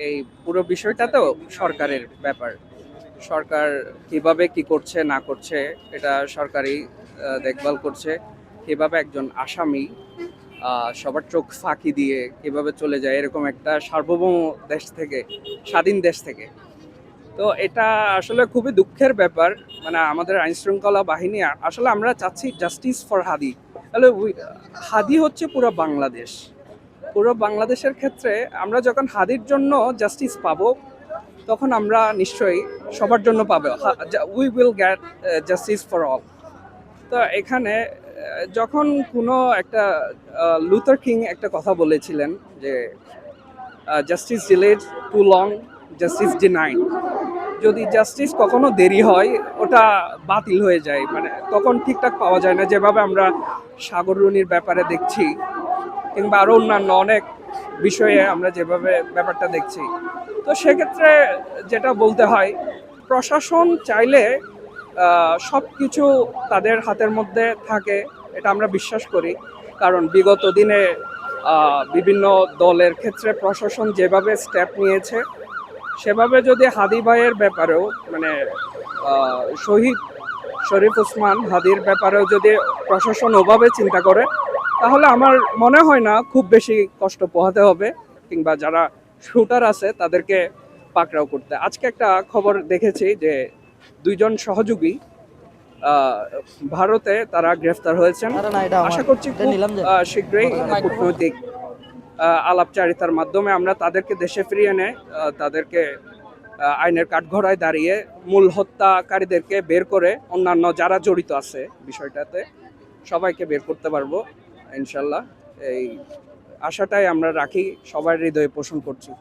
এই পুরো বিষয়টা তো সরকারের ব্যাপার। সরকার কিভাবে কি করছে না করছে এটা সরকারই দেখভাল করছে। কিভাবে একজন আসামি সবার চোখ ফাঁকি দিয়ে কিভাবে চলে যায় এরকম একটা সার্বভৌম দেশ থেকে, স্বাধীন দেশ থেকে। তো এটা আসলে খুবই দুঃখের ব্যাপার। মানে আমাদের আইনশৃঙ্খলা বাহিনী আসলে আমরা চাচ্ছি জাস্টিস ফর হাদি। তাহলে হাদি হচ্ছে পুরো বাংলাদেশ। পুরো বাংলাদেশের ক্ষেত্রে আমরা যখন হাদির জন্য জাস্টিস পাবো, তখন আমরা নিশ্চয়ই সবার জন্য পাবো। We will get justice for all. তো এখানে যখন কোনো একটা লুথার কিং একটা কথা বলেছিলেন যে justice delayed too long, justice denied. যদি জাস্টিস কখনো দেরি হয় ওটা বাতিল হয়ে যায়, মানে তখন ঠিকঠাক পাওয়া যায় না, যেভাবে আমরা সাগর রুনির ব্যাপারে দেখছি কিংবা আরও অন্যান্য অনেক বিষয়ে আমরা যেভাবে ব্যাপারটা দেখছি। তো সেক্ষেত্রে যেটা বলতে হয়, প্রশাসন চাইলে সব কিছু তাদের হাতের মধ্যে থাকে, এটা আমরা বিশ্বাস করি। কারণ বিগত দিনে বিভিন্ন দলের ক্ষেত্রে প্রশাসন যেভাবে স্টেপ নিয়েছে, সেভাবে যদি হাদি ভাইয়ের ব্যাপারেও মানে শহীদ শরীফ ওসমান হাদির ব্যাপারেও যদি প্রশাসন ওভাবে চিন্তা করে, তাহলে আমার মনে হয় না খুব বেশি কষ্ট পোহাতে হবে, কিংবা যারা শুটার আছে তাদেরকে পাকড়াও করতে। আজকে একটা খবর দেখেছি যে দুইজন সহযোগী ভারতে তারা গ্রেফতার হয়েছেন। আশা করছি খুব শীঘ্রই কূটনৈতিক আলাপচারিতার মাধ্যমে আমরা তাদেরকে দেশে ফিরিয়ে এনে তাদেরকে আইনের কাঠগড়ায় দাঁড়িয়ে মূল হত্যাকারীদেরকে বের করে অন্যান্য যারা জড়িত আছে বিষয়টাতে সবাইকে বের করতে পারবো ইনশাল্লাহ। এই আশাটাই আমরা রাখি, সবার হৃদয়ে পোষণ করছি।